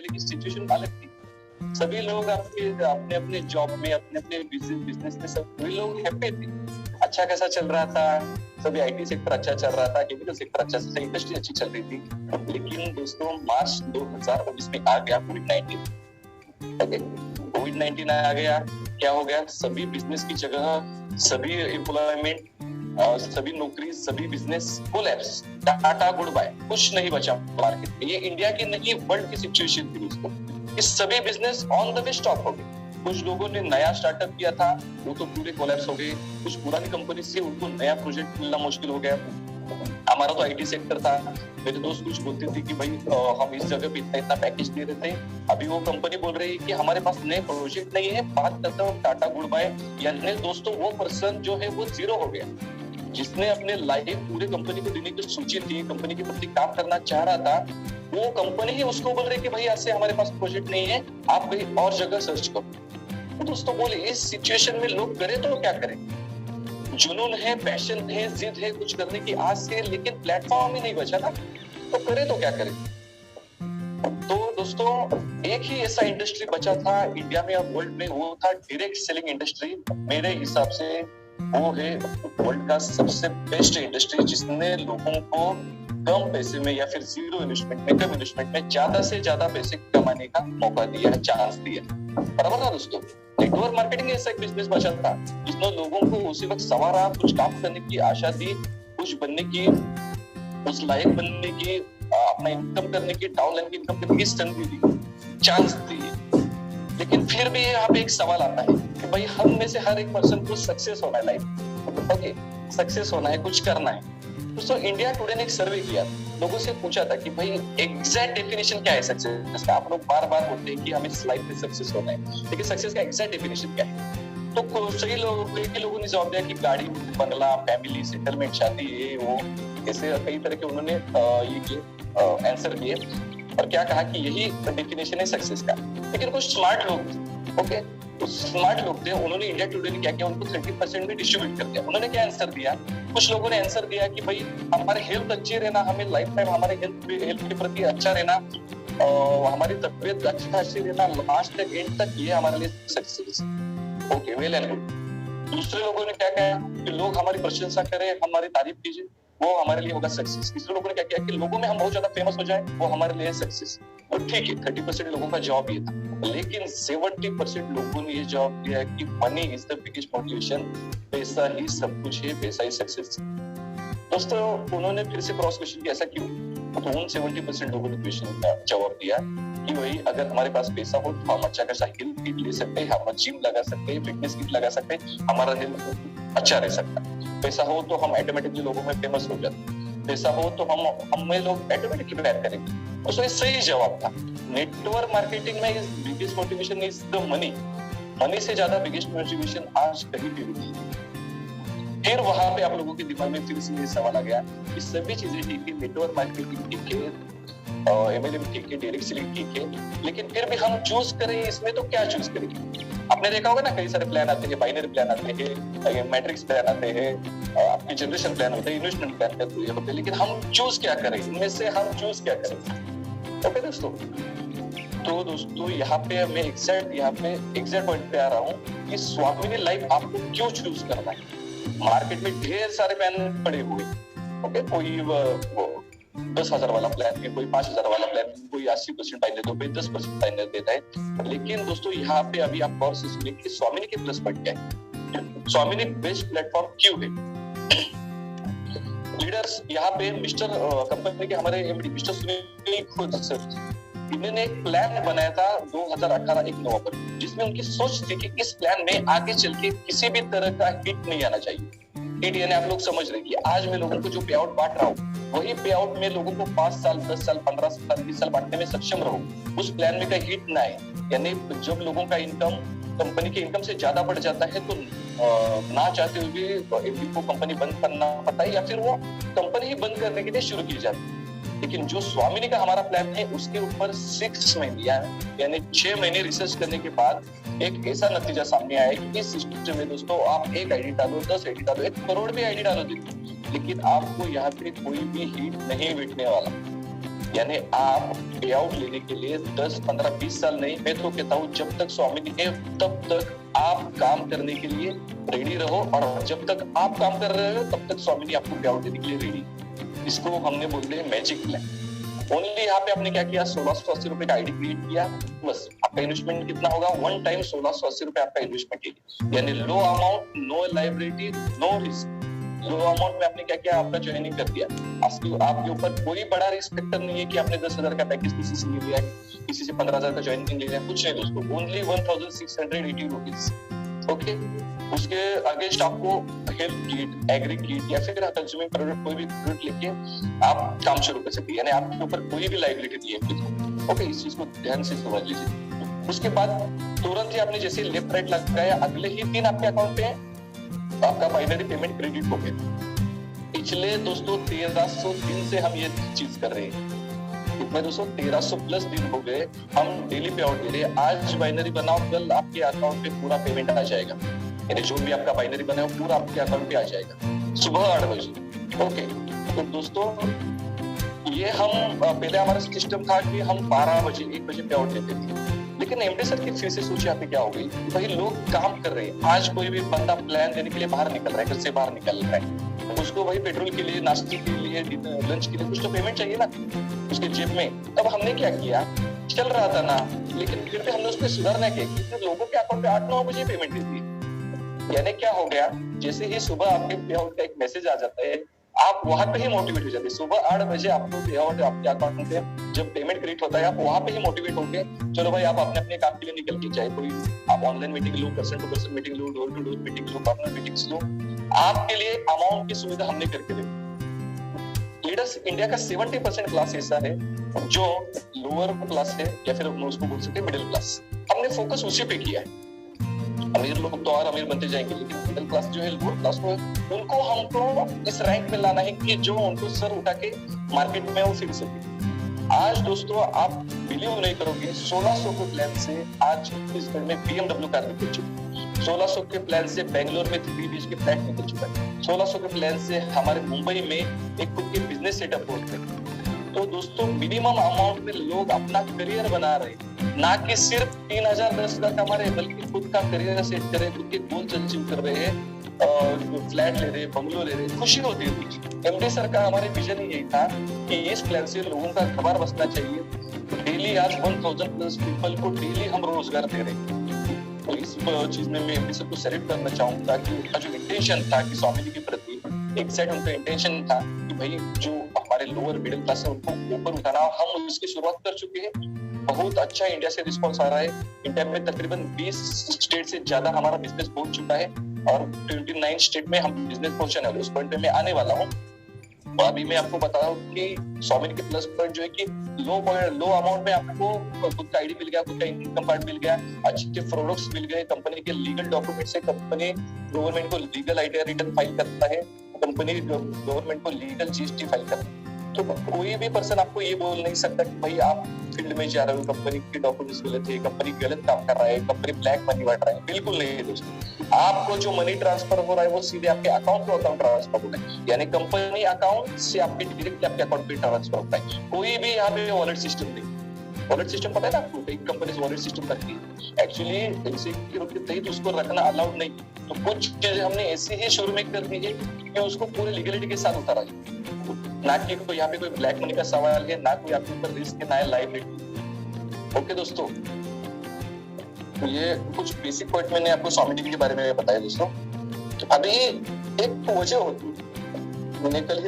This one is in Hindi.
पहले की सिचुएशन अलग थी। सभी लोग आपके अपने अपने जॉब में, अपने अपने बिजनेस में सभी लोग हैप्पी थे, अच्छा कैसा चल रहा था, सभी आईटी सेक्टर अच्छा चल रहा था, केमिकल सेक्टर अच्छा, इंडस्ट्री अच्छी चल रही थी। लेकिन दोस्तों मार्च 2019 में आ गया कोविड-19 आ गया। क्या हो गया, सभी बिजनेस की जगह, सभी एम्प्लॉयमेंट, सभी नौकरी, सभी business collapse, tata good bye, कुछ नहीं बचा मार्केट में। ये इंडिया की नहीं वर्ल्ड की सिचुएशन थी दोस्तों। ये सभी business on the way stop हो गए। कुछ लोगों ने नया स्टार्टअप किया था, वो तो पूरे कोलैप्स हो गए। कुछ पुरानी कंपनी से उनको नया प्रोजेक्ट मिलना मुश्किल हो गया। हमारा तो आईटी सेक्टर था, मेरे दोस्त कुछ बोलते थे कि भाई हम इस जगह पे इतना पैकेज दे रहे थे, अभी वो कंपनी बोल रही है कि हमारे पास नए प्रोजेक्ट नहीं है, बात करते हो टाटा गुड बाय। यानी दोस्तों वो पर्सन जो है वो जीरो हो गया, जिसने अपने लाइफ पूरे कंपनी को देने की सोची थी, कंपनी के प्रति काम करना चाह रहा था, वो कंपनी ही उसको बोल रही कि भाई ऐसे हमारे पास प्रोजेक्ट नहीं है, आप कहीं और जगह सर्च करो। तो दोस्तों बोले इस सिचुएशन में लोग करें तो क्या करें? जुनून है, पैशन है, जिद है कुछ करने की आस से, लेकिन प्लेटफॉर्म ही नहीं बचा ना, तो करे तो क्या करें? तो दोस्तों एक ही ऐसा इंडस्ट्री बचा था इंडिया में और वर्ल्ड में, वो था डायरेक्ट सेलिंग इंडस्ट्री। मेरे हिसाब से वो है वर्ल्ड का सबसे बेस्ट इंडस्ट्री, जिसने लोगों को कम पैसे में या फिर जीरो इन्वेस्टमेंट में, कम इन्वेस्टमेंट में ज्यादा से ज्यादा पैसे कमाने का मौका दिया, चांस दिया। बराबर ना दोस्तों? नेटवर्क मार्केटिंग ऐसा एक बिजनेस बचा था जिसने लोगों को उसी वक्त सवारा, कुछ काम करने की आशा दी, कुछ बनने की, उस लायक बनने की, अपना इनकम करने की, डाउनलाइन की इनकम करने की संधि दी, चांस दी। लेकिन फिर भी यहाँ पे एक सवाल आता है कि भाई हम में से हर एक पर्सन को सक्सेस होना है लाइफ, ओके, सक्सेस होना है, कुछ करना है। दोस्तों इंडिया टुडे ने एक सर्वे किया, लोगों से पूछा था कि भाई एग्जैक्ट डेफिनेशन क्या है सक्सेस का? आप लोग बार बार बोलते हैं कि हमें इस लाइफ में सक्सेस होना है, लेकिन सक्सेस का एग्जैक्ट डेफिनेशन क्या है? तो सही लोगों ने जवाब दिया कि गाड़ी, बंगला, फैमिली, सेटलमेंट, शादी, ये वो, ऐसे कई तरह के उन्होंने ये किए आंसर दिए और क्या कहा कि यही डेफिनेशन है सक्सेस का। लेकिन कुछ स्मार्ट लोग, ओके, स्मार्ट लोग थे, उन्होंने इंडिया टुडे ने क्या किया, उनको 30% में डिस्ट्रीब्यूट कर दिया। उन्होंने क्या आंसर दिया? कुछ लोगों ने आंसर दिया कि भाई हमारे हेल्थ अच्छी रहना, हमें लाइफ टाइम हमारे हेल्थ के प्रति अच्छा रहना, हमारी तबीयत अच्छी रहना, लास्ट तक एंड तक, ये हमारे लिए success. Okay, well and good. दूसरे लोगों ने क्या कहा कि लोग हमारी प्रशंसा करें, हमारी तारीफ कीजिए, वो हमारे लिए होगा सक्सेस। तीसरे लोगों ने क्या किया कि लोगों में हम बहुत ज्यादा फेमस हो जाए, वो हमारे लिए सक्सेस। और ठीक है, 30% लोगों का जॉब ये था, लेकिन 70% लोगों ने ये जवाब दिया कि money is the biggest motivation, पैसा ही सब कुछ है, पैसा ही सक्सेस। दोस्तों उन्होंने फिर से क्रॉस क्वेश्चन किया, ऐसा क्यों? तो उन 70% लोगों ने क्वेश्चन का जवाब दिया कि वही अगर हमारे पास पैसा हो तो हम अच्छा खासा हेल्थ किट ले सकते हैं, हम जिम लगा सकते हैं, फिटनेस किट लगा सकते हैं, हमारा हेल्थ अच्छा रह सकता है। पैसा हो तो हम ऑटोमेटिकली लोगों में फेमस हो जाते हैं, पैसा हो तो हमें लोग ऑटोमेटिकली प्यार करेंगे। तो ये सही जवाब था। नेटवर्क मार्केटिंग में biggest motivation is the money, money से ज्यादा बिगेस्ट मोटिवेशन आज कहीं भी नहीं। फिर वहां पे आप लोगों के दिमाग में फिर से ये सवाल आ गया कि सभी चीजें ठीक है, नेटवर्क मार्केटिंग ठीक है, एमएलएम ठीक है, डायरेक्ट सेलिंग ठीक है, लेकिन फिर भी हम चूज करें इसमें तो क्या चूज करेंगे? आपने देखा होगा ना, कई सारे प्लान आते हैं, बाइनरी प्लान आते हैं, मैट्रिक्स प्लान आते हैं, आपकी जनरेशन प्लान होते हैं, इन्वेस्टमेंट प्लान होते हैं, लेकिन हम चूज क्या करें? इनमें से हम चूज क्या करें? ओके दोस्तों, तो दोस्तों यहाँ पे मैं एग्जैक्ट पॉइंट पे आ रहा हूँ कि स्वामिनी लाइफ आपको क्यों चूज करना है। मार्केट में ढेर सारे प्लान पड़े हुए, ओके, कोई 10,000 वाला प्लान है, कोई 5,000 वाला प्लान है, कोई 80% फाइनल देता है, 10% फाइनल देता है। लेकिन दोस्तों यहाँ पे अभी आप गौर से सुनिए कि स्वामिनी के प्लस पॉइंट क्या है, स्वामिनी बेस्ट प्लेटफॉर्म क्यों है। लीडर्स यहाँ पे मिस्टर कंपनी के हमारे एमडी मिस्टर सुनील खुद इन्होंने एक प्लान बनाया था 2018 1 नवंबर, जिसमें उनकी सोच थी कि इस प्लान में आगे चल के किसी भी तरह का हिट नहीं आना चाहिए। हिट यानी आप लोग समझ रहे हैं कि आज मैं लोगों को जो पे आउट बांट रहा हूँ, वही पे आउट में लोगों को 5 साल 10 साल 15 साल 20 साल बांटने में सक्षम रहूं। उस प्लान में कहीं हिट ना आए, यानी जब लोगों का इनकम कंपनी के इनकम से ज्यादा बढ़ जाता है तो ना चाहते हुए भी को कंपनी बंद करना पड़ता है, या फिर वो कंपनी ही बंद करने के लिए शुरू की जाती है। लेकिन जो स्वामिनी का हमारा प्लान है, उसके ऊपर 6 महीने यानी 6 महीने रिसर्च करने के बाद एक ऐसा नतीजा सामने आया कि इस सिस्टम में दोस्तों आप 1 आईडी डालो, 10 आईडी डालो, 1 करोड़ भी आईडी डालो, लेकिन आपको यहाँ पे कोई भी हिट नहीं बिकने वाला। यानी आप पे आउट लेने के लिए 10, 15, 20 साल नहीं, मैं तो कहता हूँ जब तक स्वामी है तब तक आप काम करने के लिए रेडी रहो, और जब तक आप काम कर रहे हो तब तक स्वामी आपको पे आउट देने के लिए रेडी। इसको हमने बोलते हैं मैजिक प्लान। ओनली यहाँ पे आपने क्या किया, 1680 रुपए का आईडी क्रिएट किया, बस। आपका इन्वेस्टमेंट कितना होगा, वन टाइम 1680 रुपए आपका इन्वेस्टमेंट है, यानी low amount, no liability, no risk. Low amount में आपने क्या किया, आपका ज्वाइनिंग कर दिया। आपके ऊपर कोई बड़ा रिस्क फैक्टर नहीं है कि आपने 10,000 का पैकेज किसी से ले लिया है, किसी से 15,000 का ज्वाइनिंग ले लिया, कुछ नहीं दोस्तों, ओनली 1680 रुपीज। ओके, उसके अगेंस्ट आपको हेल्थ किट, एग्री किट या फिर कंज्यूमिंग प्रोडक्ट, कोई भी प्रोडक्ट लेके आप काम शुरू कर सकते हैं, यानी आपके ऊपर कोई भी लायबिलिटी नहीं है। ओके, इस चीज को ध्यान से समझ लीजिए। उसके बाद तुरंत ही आपने जैसे लेफ्ट राइट लगाया, अगले ही दिन आपके अकाउंट पे आपका बाइनरी पेमेंट क्रेडिट हो गया। पिछले दोस्तों 1300 दिन से हम ये चीज कर रहे हैं। कितने दोस्तों, 1300 प्लस दिन हो गए हम डेली पे आउट दे रहे हैं। आज बाइनरी बनाओ, कल आपके अकाउंट पे पूरा पेमेंट आ जाएगा, यानी जो भी आपका बाइनरी बना है पूरा आपके अकाउंट पे आ जाएगा सुबह 8 बजे। ओके, तो दोस्तों ये हम पहले हमारा सिस्टम था कि हम 12 बजे 1 बजे पे आउट लेते थे, लेकिन एमडी सर की फिर से सोचिए यहाँ पे क्या हो गई, भाई लोग काम कर रहे हैं। आज कोई भी बंदा प्लान देने के लिए बाहर निकल रहा है, घर से बाहर निकल रहा है, उसको भाई पेट्रोल के लिए, नाश्ते के लिए, लंच के लिए कुछ तो पेमेंट चाहिए ना उसके जेब में। तब हमने क्या किया, चल रहा था ना, लेकिन फिर भी हमने उसमें सुधारना किया कि लोगों के अकाउंट पे 8-9 बजे पेमेंट देती है। यानी क्या हो गया, जैसे ही सुबह आपके पे आउट का एक मैसेज आ जाता है, आप वहां पे ही मोटिवेट हो जाते हैं। सुबह 8 बजे आपको पे आउट आपके अकाउंट पे जब पेमेंट क्रेडिट होता है, आप वहां पे ही मोटिवेट होके चलो भाई आप अपने अपने काम के लिए निकल के, चाहे कोई आप ऑनलाइन मीटिंग लो, पर्सन टू पर्सन मीटिंग लो, डोर टू डोर मीटिंग लो, पार्टनर मीटिंग्स लो, आपके लिए अमाउंट की सुविधा हमने करके दी। लीडर्स इंडिया का 70% क्लास ऐसा है जो लोअर क्लास है, या फिर उसको बोल सकते हैं मिडिल क्लास। हमने फोकस उसी पे किया है। अमीर लोग तो और अमीर बनते जाएंगे, लेकिन मिडिल क्लास जो है, लोअर क्लास को, उनको हमको इस रैंक में लाना है कि जो उनको सर उठा के मार्केट में वो फिर सके। आज दोस्तों आप बिलीव नहीं करोगे, 1600 के प्लान से आज छत्तीसगढ़ में BMW कार निकल चुकी, 1600 के प्लान से बेंगलोर में 3 BHK फ्लैट निकल चुका है, 1600 के प्लान से हमारे मुंबई में एक खुद के बिजनेस सेटअप हो गए। तो दोस्तों मिनिमम अमाउंट में लोग अपना करियर बना रहे हैं, ना कि सिर्फ 3,000 10,000 कमा रहे, बल्कि खुद का करियर सेट कर रहे हैं, खुद के गोल अचीव कर रहे हैं, फ्लैट ले रहे, बंगलो ले रहे, खुशी होती है। एमडी सर का हमारे विजन यही था कि इस प्लान से लोगों का खबर बसना चाहिए। डेली आज 1000 प्लस पीपल को डेली हम रोजगार दे रहे हैं। तो इस चीज में मैं एमडी सर को सैल्यूट करना चाहूंगा कि उनका जो इंटेंशन था कि स्वामी जी के प्रति, एक साइड उनका इंटेंशन था कि भाई जो हमारे लोअर मिडिल क्लास है उनको ऊपर उठाना, हम उसकी शुरुआत कर चुके हैं। बहुत अच्छा इंडिया से रिस्पॉन्स आ रहा है। इंडिया में तकरीबन 20 स्टेट से ज्यादा हमारा बिजनेस पहुंच चुका है, और 29 स्टेट में हम बिजनेस पहुंचने वाले, उस पॉइंट पे मैं आने वाला हूँ। तो अभी मैं आपको बता रहा हूँ कि स्वामी के प्लस पॉइंट जो है कि लो अमाउंट में आपको खुद का आईडी मिल गया, खुद का इनकम कार्ड मिल गया, अच्छे प्रोडक्ट्स मिल गए, कंपनी के लीगल डॉक्यूमेंट से कंपनी गवर्नमेंट को लीगल आईटी रिटर्न फाइल करता है, कंपनी गवर्नमेंट को लीगल जीएसटी फाइल करता है। तो कोई भी पर्सन आपको ये बोल नहीं सकता कि भाई आप फील्ड में जा रहे हो, कंपनी के डॉक्यूमेंट्स गलत है, कंपनी गलत काम कर रहा है, कंपनी ब्लैक मनी बांट रहा है। बिल्कुल नहीं है दोस्तों, आपको जो मनी ट्रांसफर हो रहा है वो सीधे आपके अकाउंट टू अकाउंट ट्रांसफर हो रहा है, यानी कंपनी अकाउंट से आपके डायरेक्ट आपके अकाउंट पे ट्रांसफर होता है। कोई भी यहाँ पे वॉलेट सिस्टम नहीं। वॉलेट सिस्टम पता है ना आपको, कई कंपनी वॉलेट सिस्टम रखती है, एक्चुअली सिक्योरिटी के तहत उसको रखना अलाउड नहीं। तो कुछ चीजें हमने ऐसी ही शुरू में कर दी है कि उसको पूरे लीगलिटी के साथ उतारा है, ना कि कोई यहाँ पे कोई ब्लैक मनी का सवाल है, ना कोई आपके ऊपर रिस्क है, ना लायबिलिटी। ओके दोस्तों, तो ये कुछ बेसिक पॉइंट मैंने आपको स्वामी जी के बारे में बताया दोस्तों। अभी एक वजह होती है, मैंने कल ही